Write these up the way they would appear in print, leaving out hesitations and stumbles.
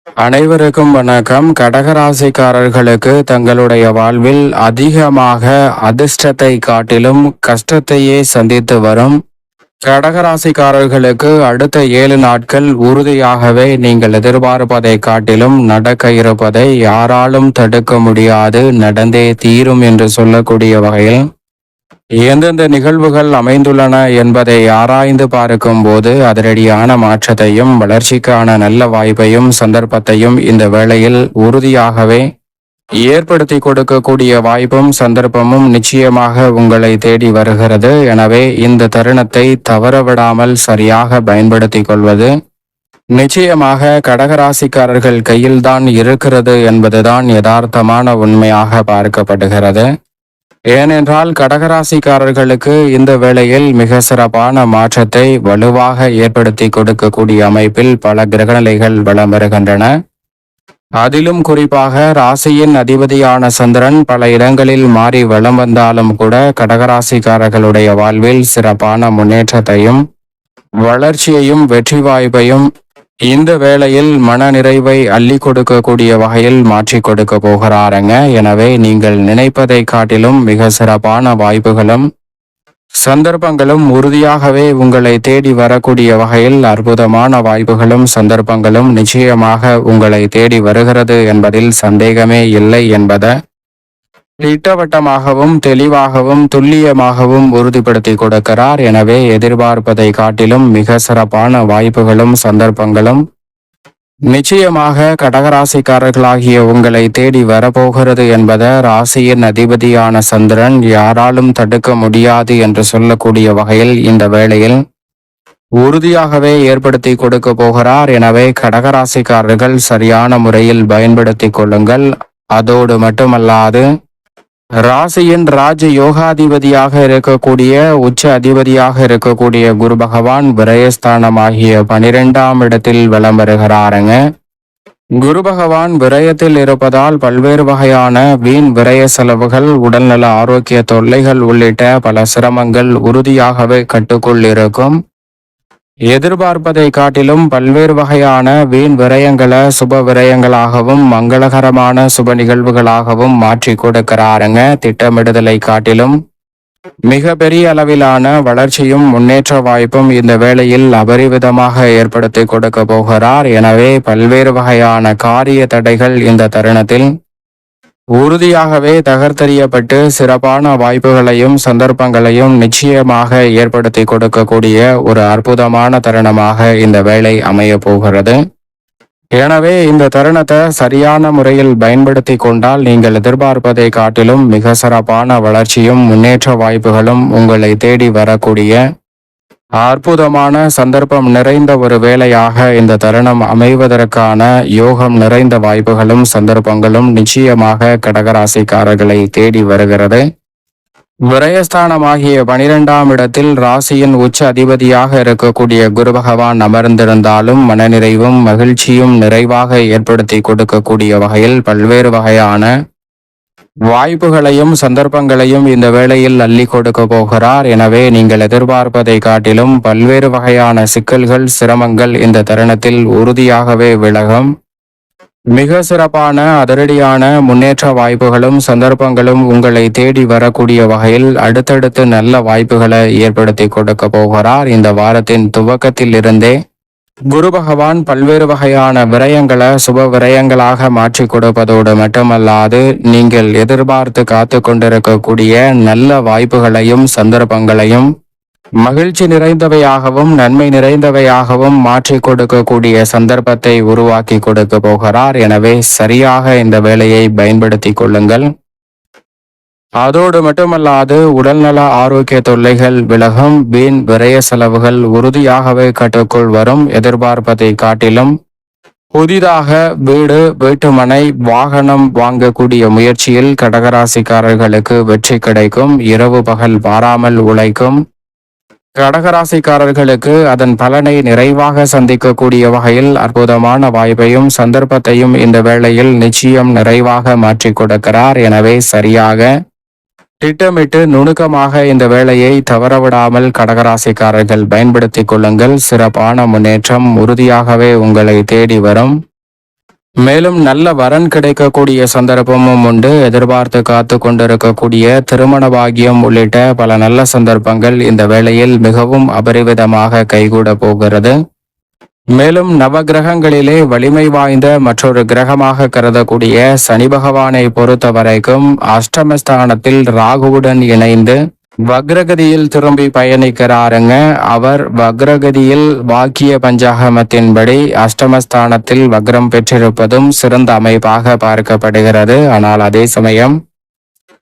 அனைவருக்கும் வணக்கம். கடகராசிக்காரர்களுக்கு தங்களுடைய வாழ்வில் அதிகமாக அதிர்ஷ்டத்தை காட்டிலும் கஷ்டத்தையே சந்தித்து வரும் கடகராசிக்காரர்களுக்கு அடுத்த 7 நாட்கள் உறுதியாகவே நீங்கள் எதிர்பார்ப்பதை காட்டிலும் நடக்க இருப்பதை யாராலும் தடுக்க முடியாது, நடந்தே தீரும் என்று சொல்லக்கூடிய வகையில் எந்தெந்த நிகழ்வுகள் அமைந்துள்ளன என்பதை ஆராய்ந்து பார்க்கும் போது அதிரடியான மாற்றத்தையும் வளர்ச்சிக்கான நல்ல வாய்ப்பையும் சந்தர்ப்பத்தையும் இந்த வேளையில் உறுதியாகவே ஏற்படுத்தி கொடுக்கக்கூடிய வாய்ப்பும் சந்தர்ப்பமும் நிச்சயமாக உங்களை தேடி வருகிறது. எனவே இந்த தருணத்தை தவறவிடாமல் சரியாக பயன்படுத்தி கொள்வது நிச்சயமாக கடகராசிக்காரர்கள் கையில்தான் இருக்கிறது என்பதுதான் யதார்த்தமான உண்மையாக பார்க்கப்படுகிறது. ஏனென்றால் கடகராசிக்காரர்களுக்கு இந்த வேளையில் மிக சிறப்பான மாற்றத்தை வலுவாக ஏற்படுத்தி கொடுக்கக்கூடிய அமைப்பில் பல கிரகநிலைகள் வலம் வருகின்றன. அதிலும் குறிப்பாக ராசியின் அதிபதியான சந்திரன் பல இடங்களில் மாறி வலம் வந்தாலும் கூட கடகராசிக்காரர்களுடைய வாழ்வில் சிறப்பான முன்னேற்றத்தையும் வளர்ச்சியையும் வெற்றி வாய்ப்பையும் இந்த வேளையில் மன நிறைவை அள்ளி கொடுக்கக்கூடிய வகையில் மாற்றி கொடுக்க போகிறாருங்க. எனவே நீங்கள் நினைப்பதை காட்டிலும் மிக சிறப்பான வாய்ப்புகளும் சந்தர்ப்பங்களும் உறுதியாகவே உங்களை தேடி வரக்கூடிய வகையில் அற்புதமான வாய்ப்புகளும் சந்தர்ப்பங்களும் நிச்சயமாக உங்களை தேடி வருகிறது என்பதில் சந்தேகமே இல்லை என்பதை திட்டவட்டமாகவும் தெளிவாகவும் துல்லியமாகவும் உறுதிப்படுத்தி கொடுக்கிறார். எனவே எதிர்பார்ப்பதை காட்டிலும் மிக சிறப்பான வாய்ப்புகளும் சந்தர்ப்பங்களும் நிச்சயமாக கடகராசிக்காரர்களாகிய உங்களை தேடி வரப்போகிறது என்பதை ராசியின் அதிபதியான சந்திரன் யாராலும் தடுக்க முடியாது என்று சொல்லக்கூடிய வகையில் இந்த வேளையில் உறுதியாகவே ஏற்படுத்தி கொடுக்க போகிறார். எனவே கடகராசிக்காரர்கள் சரியான முறையில் பயன்படுத்தி கொள்ளுங்கள். அதோடு மட்டுமல்லாது ராசியின் ராஜ யோகாதிபதியாக இருக்கக்கூடிய உச்ச அதிபதியாக இருக்கக்கூடிய குரு பகவான் விரயஸ்தானமாகிய 12ஆம் இடத்தில் வலம் வருகிறாருங்க. குரு பகவான் விரயத்தில் இருப்பதால் பல்வேறு வகையான வீண் விரய செலவுகள், உடல்நல ஆரோக்கிய தொல்லைகள் உள்ளிட்ட பல சிரமங்கள் உறுதியாகவே கட்டுக்குள் இருக்கும். எதிர்பார்ப்பதை காட்டிலும் பல்வேறு வகையான வீண் விரயங்களை சுப விரயங்களாகவும் மங்களகரமான சுப நிகழ்வுகளாகவும் மாற்றி கொடுக்கிறாருங்க. திட்டமிடுதலை காட்டிலும் மிக பெரிய அளவிலான வளர்ச்சியும் முன்னேற்ற வாய்ப்பும் இந்த வேளையில் அபரிவிதமாக ஏற்படுத்தி கொடுக்க போகிறார். எனவே பல்வேறு வகையான காரிய தடைகள் இந்த தருணத்தில் உறுதியாகவே தகர்த்தெறியப்பட்டு சிறப்பான வாய்ப்புகளையும் சந்தர்ப்பங்களையும் நிச்சயமாக ஏற்படுத்தி கொடுக்கக்கூடிய ஒரு அற்புதமான தருணமாக இந்த வேளை அமைய போகிறது. எனவே இந்த தருணத்தை சரியான முறையில் பயன்படுத்தி கொண்டால் நீங்கள் எதிர்பார்ப்பதை காட்டிலும் மிக சிறப்பான வளர்ச்சியும் முன்னேற்ற வாய்ப்புகளும் உங்களை தேடி வரக்கூடிய அற்புதமான சந்தர்ப்பம் நிறைந்த ஒரு வேளையாக இந்த தருணம் அமைவதற்கான யோகம் நிறைந்த வாய்ப்புகளும் சந்தர்ப்பங்களும் நிச்சயமாக கடகராசிக்காரர்களை தேடி வருகிறது. விரயஸ்தானமாகிய 12ஆம் இடத்தில் ராசியின் உச்ச அதிபதியாக இருக்கக்கூடிய குரு பகவான் அமர்ந்திருந்தாலும் மனநிறைவும் மகிழ்ச்சியும் நிறைவாக ஏற்படுத்தி கொடுக்கக்கூடிய வகையில் பல்வேறு வகையான வாய்ப்புகளையும் சந்தர்ப்பங்களையும் இந்த வேளையில் அள்ளி கொடுக்க போகிறார். எனவே நீங்கள் எதிர்பார்ப்பதை காட்டிலும் பல்வேறு வகையான சிக்கல்கள், சிரமங்கள் இந்த தருணத்தில் உறுதியாகவே விலகும். மிக சிறப்பான அதிரடியான முன்னேற்ற வாய்ப்புகளும் சந்தர்ப்பங்களும் உங்களை தேடி வரக்கூடிய வகையில் அடுத்தடுத்து நல்ல வாய்ப்புகளை ஏற்படுத்தி கொடுக்க போகிறார். இந்த வாரத்தின் துவக்கத்தில் இருந்தே குரு பகவான் பல்வேறு வகையான விரயங்களை சுப விரயங்களாக மாற்றி கொடுப்பதோடு மட்டுமல்லாது நீங்கள் எதிர்பார்த்து காத்து கொண்டிருக்கக்கூடிய நல்ல வாய்ப்புகளையும் சந்தர்ப்பங்களையும் மகிழ்ச்சி நிறைந்தவையாகவும் நன்மை நிறைந்தவையாகவும் மாற்றி கொடுக்கக்கூடிய சந்தர்ப்பத்தை உருவாக்கி கொடுக்க போகிறார். எனவே சரியாக இந்த வேலையை பயன்படுத்தி கொள்ளுங்கள். அதோடு மட்டுமல்லாது உடல்நல ஆரோக்கிய தொல்லைகள் விலகும். வீண் விரய செலவுகள் உறுதியாகவே கட்டுக்குள் வரும். எதிர்பார்ப்பதை காட்டிலும் புதிதாக வீடு, வீட்டுமனை, வாகனம் வாங்கக்கூடிய முயற்சியில் கடகராசிக்காரர்களுக்கு வெற்றி கிடைக்கும். இரவு பகல் பாராமல் உழைக்கும் கடகராசிக்காரர்களுக்கு அதன் பலனை நிறைவாக சந்திக்கக்கூடிய வகையில் அற்புதமான வாய்ப்பையும் சந்தர்ப்பத்தையும் இந்த வேளையில் நிச்சயம் நிறைவாக மாற்றி கொடுக்கிறார். எனவே சரியாக திட்டமிட்டு நுணுக்கமாக இந்த வேலையை தவறவிடாமல் கடகராசிக்காரர்கள் பயன்படுத்திக் கொள்ளுங்கள். சிறப்பான முன்னேற்றம் உறுதியாகவே உங்களை தேடி வரும். மேலும் நல்ல வரன் கிடைக்கக்கூடிய சந்தர்ப்பமும் உண்டு. எதிர்பார்த்து காத்து கொண்டிருக்கக்கூடிய திருமண பாக்கியம் உள்ளிட்ட பல நல்ல சந்தர்ப்பங்கள் இந்த வேளையில் மிகவும் அபரிவிதமாக கைகூட போகிறது. மேலும் நவ கிரகங்களிலே வலிமை வாய்ந்த மற்றொரு கிரகமாக கருதக்கூடிய சனி பகவானை பொறுத்த வரைக்கும் அஷ்டமஸ்தானத்தில் ராகுவுடன் இணைந்து வக்ரகதியில் திரும்பி பயணிக்கிறாருங்க. அவர் வக்ரகதியில் வாக்கிய பஞ்சாகமத்தின்படி அஷ்டமஸ்தானத்தில் வக்ரம் பெற்றிருப்பதும் சிறந்த அமைப்பாக பார்க்கப்படுகிறது. ஆனால் அதே சமயம்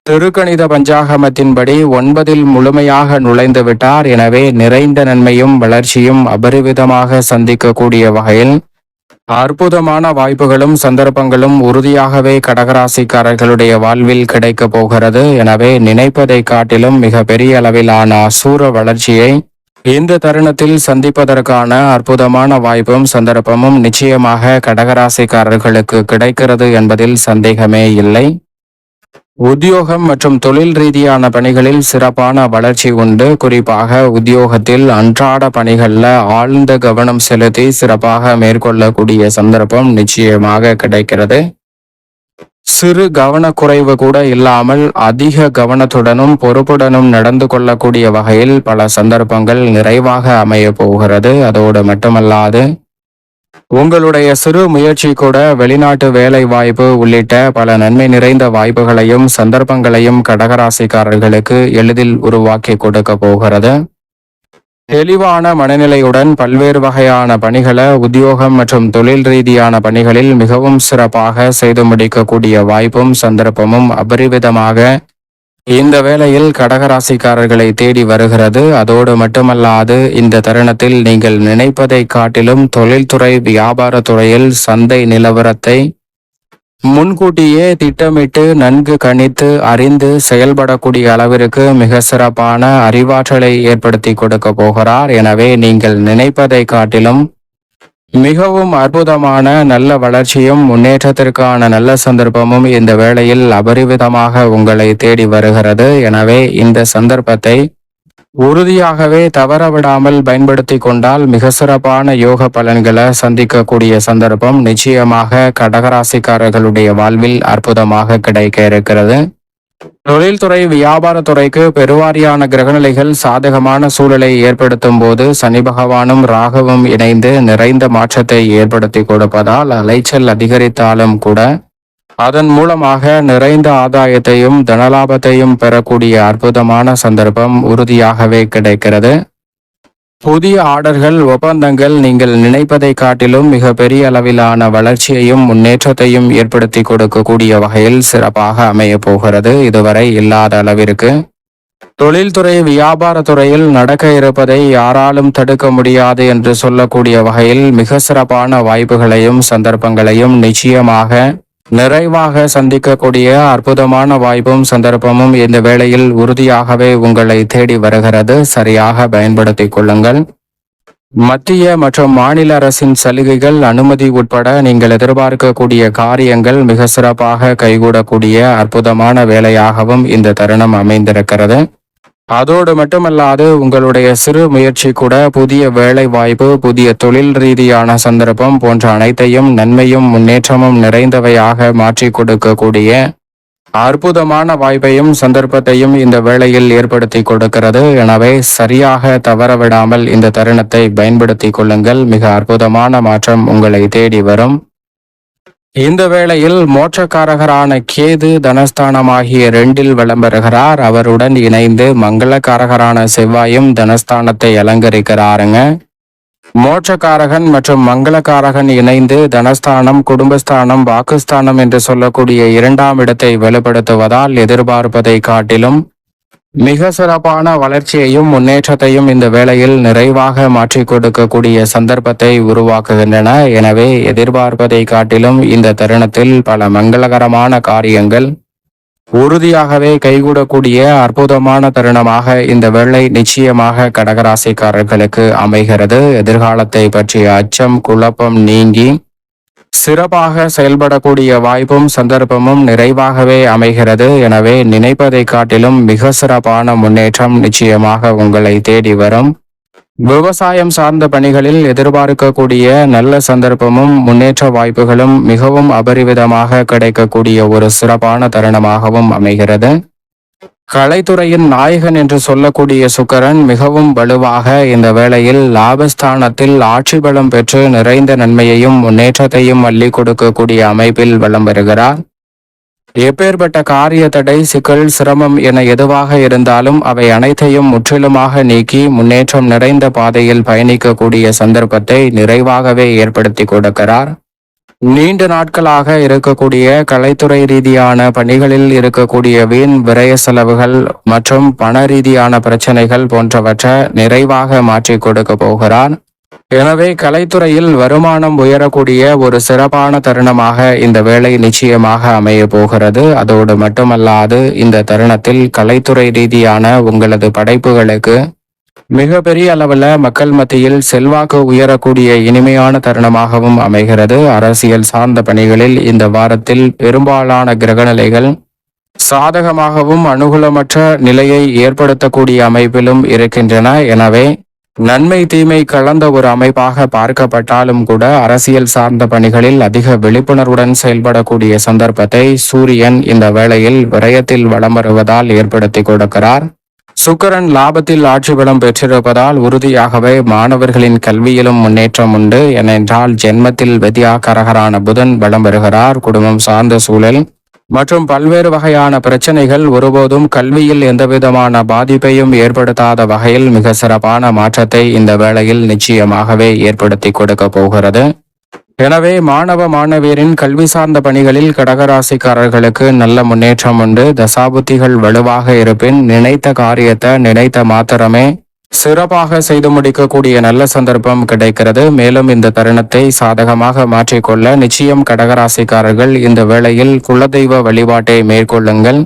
திருக்கணித பஞ்சாகமத்தின்படி 9 முழுமையாக நுழைந்து விட்டார். எனவே நிறைந்த நன்மையும் வளர்ச்சியும் அபரிவிதமாக சந்திக்கக்கூடிய வகையில் அற்புதமான வாய்ப்புகளும் சந்தர்ப்பங்களும் உறுதியாகவே கடகராசிக்காரர்களுடைய வாழ்வில் கிடைக்க போகிறது. எனவே நினைப்பதை காட்டிலும் மிக பெரிய அளவிலான அசூர வளர்ச்சியை இந்த தருணத்தில் சந்திப்பதற்கான அற்புதமான வாய்ப்பும் சந்தர்ப்பமும் நிச்சயமாக கடகராசிக்காரர்களுக்கு கிடைக்கிறது என்பதில் சந்தேகமே இல்லை. உத்தியோகம் மற்றும் தொழில் ரீதியான பணிகளில் சிறப்பான வளர்ச்சி உண்டு. குறிப்பாக உத்தியோகத்தில் அன்றாட பணிகளில் ஆழ்ந்த கவனம் செலுத்தி சிறப்பாக மேற்கொள்ளக்கூடிய சந்தர்ப்பம் நிச்சயமாக கிடைக்கிறது. சிறு கவனக்குறைவு கூட இல்லாமல் அதிக கவனத்துடனும் பொறுப்புடனும் நடந்து கொள்ளக்கூடிய வகையில் பல சந்தர்ப்பங்கள் நிறைவாக அமைய போகிறது. அதோடு மட்டுமல்லாது உங்களுடைய சிறு முயற்சி கூட வெளிநாட்டு வேலை வாய்ப்பு உள்ளிட்ட பல நன்மை நிறைந்த வாய்ப்புகளையும் சந்தர்ப்பங்களையும் கடகராசிக்காரர்களுக்கு எளிதில் உருவாக்கி கொடுக்க போகிறது. தெளிவான மனநிலையுடன் பல்வேறு வகையான பணிகளை உத்தியோகம் மற்றும் தொழில் ரீதியான பணிகளில் மிகவும் சிறப்பாக செய்து முடிக்கக்கூடிய வாய்ப்பும் சந்தர்ப்பமும் அபரிவிதமாக இந்த வேளையில் கடகராசிக்காரர்களை தேடி வருகிறது. அதோடு மட்டுமல்லாது இந்த தருணத்தில் நீங்கள் நினைப்பதை காட்டிலும் தொழில்துறை வியாபாரத்துறையில் சந்தை நிலவரத்தை முன்கூட்டியே திட்டமிட்டு நன்கு கணித்து அறிந்து செயல்படக்கூடிய அளவிற்கு மிக சிறப்பான அறிவாற்றலை ஏற்படுத்தி கொடுக்க போகிறார். எனவே நீங்கள் நினைப்பதை காட்டிலும் மிகவும் அற்புதமான நல்ல வளர்ச்சியும் முன்னேற்றத்திற்கான நல்ல சந்தர்ப்பமும் இந்த வேளையில் அபரிவிதமாக உங்களை தேடி வருகிறது. எனவே இந்த சந்தர்ப்பத்தை உறுதியாகவே தவறவிடாமல் பயன்படுத்தி கொண்டால் மிக சிறப்பான யோக பலன்களை சந்திக்கக்கூடிய சந்தர்ப்பம் நிச்சயமாக கடகராசிக்காரர்களுடைய வாழ்வில் அற்புதமாக கிடைக்க இருக்கிறது. தொழில்துறை வியாபாரத்துறைக்கு பெருவாரியான கிரகநிலைகள் சாதகமான சூழலை ஏற்படுத்தும் போது சனி பகவானும் ராகுவும் இணைந்து நிறைந்த மாற்றத்தை ஏற்படுத்தி கொடுப்பதால் அலைச்சல் அதிகரித்தாலும் கூட அதன் மூலமாக நிறைந்த ஆதாயத்தையும் தனலாபத்தையும் பெறக்கூடிய அற்புதமான சந்தர்ப்பம் உறுதியாகவே கிடைக்கிறது. புதிய ஆர்டர்கள் ஒப்பந்தங்கள் நீங்கள் நினைப்பதை காட்டிலும் மிக பெரிய அளவிலான வளர்ச்சியையும் முன்னேற்றத்தையும் ஏற்படுத்தி கொடுக்கக்கூடிய வகையில் சிறப்பாக அமைய போகிறது. இதுவரை இல்லாத அளவிற்கு தொழில்துறை வியாபாரத்துறையில் நடக்க இருப்பதை யாராலும் தடுக்க முடியாது என்று சொல்லக்கூடிய வகையில் மிக சிறப்பான வாய்ப்புகளையும் சந்தர்ப்பங்களையும் நிச்சயமாக நிறைவாக சந்திக்கக்கூடிய அற்புதமான வாய்ப்பும் சந்தர்ப்பமும் இந்த வேளையில் உறுதியாகவே உங்களை தேடி வருகிறது. சரியாக பயன்படுத்திக் கொள்ளுங்கள். மத்திய மற்றும் மாநில அரசின் சலுகைகள் அனுமதி உட்பட நீங்கள் எதிர்பார்க்கக்கூடிய காரியங்கள் மிக சிறப்பாக கைகூடக்கூடிய அற்புதமான வேலையாகவும் இந்த தருணம் அமைந்திருக்கிறது. அதோடு மட்டுமல்லாது உங்களுடைய சிறு முயற்சி கூட புதிய வேலை வாய்ப்பு, புதிய தொழில் ரீதியான சந்தர்ப்பம் போன்ற அனைத்தையும் நன்மையும் முன்னேற்றமும் நிறைந்தவையாக மாற்றி கொடுக்கக்கூடிய அற்புதமான வாய்ப்பையும் சந்தர்ப்பத்தையும் இந்த வேளையில் ஏற்படுத்தி கொடுக்கிறது. எனவே சரியாக தவறவிடாமல் இந்த தருணத்தை பயன்படுத்தி கொள்ளுங்கள். மிக அற்புதமான மாற்றம் உங்களை தேடி வரும். இந்த வேளையில் மோட்சக்காரகரான கேது தனஸ்தானமாகிய 2 விளம்பருகிறார். அவருடன் இணைந்து மங்களக்காரகரான செவ்வாயும் தனஸ்தானத்தை அலங்கரிக்கிறாருங்க. மோட்சக்காரகன் மற்றும் மங்களக்காரகன் இணைந்து தனஸ்தானம், குடும்பஸ்தானம், வாக்குஸ்தானம் என்று சொல்லக்கூடிய 2ஆம் இடத்தை வலுப்படுத்துவதால் எதிர்பார்ப்பதை காட்டிலும் மிக சிறப்பான வளர்ச்சியையும் முன்னேற்றத்தையும் இந்த வேளையில் நிறைவாக மாற்றிக் கொடுக்கக்கூடிய சந்தர்ப்பத்தை உருவாக்குகின்றன. எனவே எதிர்பார்ப்பதை காட்டிலும் இந்த தருணத்தில் பல மங்களகரமான காரியங்கள் உறுதியாகவே கைகூடக்கூடிய அற்புதமான தருணமாக இந்த வேளை நிச்சயமாக கடகராசிக்காரர்களுக்கு அமைகிறது. எதிர்காலத்தை பற்றிய அச்சம், குழப்பம் நீங்கி சிறப்பாக செயல்படக்கூடிய வாய்ப்பும் சந்தர்ப்பமும் நிறைவாகவே அமைகிறது. எனவே நினைப்பதை காட்டிலும் மிக சிறப்பான முன்னேற்றம் நிச்சயமாக உங்களை தேடி வரும். விவசாயம் சார்ந்த பணிகளில் எதிர்பார்க்கக்கூடிய நல்ல சந்தர்ப்பமும் முன்னேற்ற வாய்ப்புகளும் மிகவும் அபரிவிதமாக கிடைக்கக்கூடிய ஒரு சிறப்பான தருணமாகவும் அமைகிறது. கலைத்துறையின் நாயகன் என்று சொல்லக்கூடிய சுக்கிரன் மிகவும் வலுவாக இந்த வேளையில் லாபஸ்தானத்தில் ஆட்சி பலம் பெற்று நிறைந்த நன்மையையும் முன்னேற்றத்தையும் அள்ளி கொடுக்கக்கூடிய அமைப்பில் வலம் வருகிறார். எப்பேற்பட்ட காரிய தடை, சிக்கல், சிரமம் என எதுவாக இருந்தாலும் அவை அனைத்தையும் முற்றிலுமாக நீக்கி முன்னேற்றம் நிறைந்த பாதையில் பயணிக்கக்கூடிய சந்தர்ப்பத்தை நிறைவாகவே ஏற்படுத்தி கொடுக்கிறார். நீண்ட நாட்களாக இருக்கக்கூடிய கலைத்துறை ரீதியான பணிகளில் இருக்கக்கூடிய வீண் விரய செலவுகள் மற்றும் பண ரீதியான பிரச்சனைகள் போன்றவற்றை நிறைவாக மாற்றி கொடுக்க போகிறார். எனவே கலைத்துறையில் வருமானம் உயரக்கூடிய ஒரு சிறப்பான தருணமாக இந்த வேலை நிச்சயமாக அமைய போகிறது. அதோடு மட்டுமல்லாது இந்த தருணத்தில் கலைத்துறை ரீதியான உங்களது படைப்புகளுக்கு மிகப்பெரிய அளவில் மக்கள் மத்தியில் செல்வாக்கு உயரக்கூடிய இனிமையான தருணமாகவும் அமைகிறது. அரசியல் சார்ந்த பணிகளில் இந்த வாரத்தில் பெரும்பாலான கிரகநிலைகள் சாதகமாகவும் அனுகூலமற்ற நிலையை ஏற்படுத்தக்கூடிய அமைப்பிலும் இருக்கின்றன. எனவே நன்மை தீமை கலந்த ஒரு அமைப்பாக பார்க்கப்பட்டாலும் கூட அரசியல் சார்ந்த பணிகளில் அதிக விழிப்புணர்வுடன் செயல்படக்கூடிய சந்தர்ப்பத்தை சூரியன் இந்த வேளையில் விரயத்தில் வலம் வருவதால் ஏற்படுத்தி கொடுக்கிறார். சுக்கிரன் லாபத்தில் ஆட்சி பலம் பெற்றிருப்பதால் உறுதியாகவே மாணவர்களின் கல்வியிலும் முன்னேற்றம் உண்டு. ஏனென்றால் ஜென்மத்தில் வித்யாகாரகரான புதன் வலம் வருகிறார். குடும்பம் சார்ந்த சூழல் மற்றும் பல்வேறு வகையான பிரச்சனைகள் ஒருபோதும் கல்வியில் எந்தவிதமான பாதிப்பையும் ஏற்படுத்தாத வகையில் மிக சிறப்பான மாற்றத்தை இந்த வேளையில் நிச்சயமாகவே ஏற்படுத்தி கொடுக்க போகிறது. எனவே மாணவ மாணவியரின் கல்வி சார்ந்த பணிகளில் கடகராசிக்காரர்களுக்கு நல்ல முன்னேற்றம் உண்டு. தசாபுத்திகள் வலுவாக இருப்பின் நினைத்த காரியத்தை நினைத்த மாத்திரமே சிறப்பாக செய்து முடிக்கக்கூடிய நல்ல சந்தர்ப்பம் கிடைக்கிறது. மேலும் இந்த தருணத்தை சாதகமாக மாற்றிக்கொள்ள நிச்சயம் கடகராசிக்காரர்கள் இந்த வேளையில் குலதெய்வ வழிபாட்டை மேற்கொள்ளுங்கள்.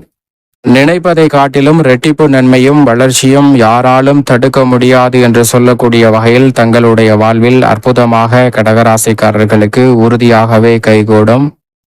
நினைப்பதை காட்டிலும் இரட்டிப்பு நன்மையும் வளர்ச்சியும் யாராலும் தடுக்க முடியாது என்று சொல்லக்கூடிய வகையில் தங்களுடைய வாழ்வில் அற்புதமாக கடகராசிக்காரர்களுக்கு உறுதியாகவே கைகூடும்.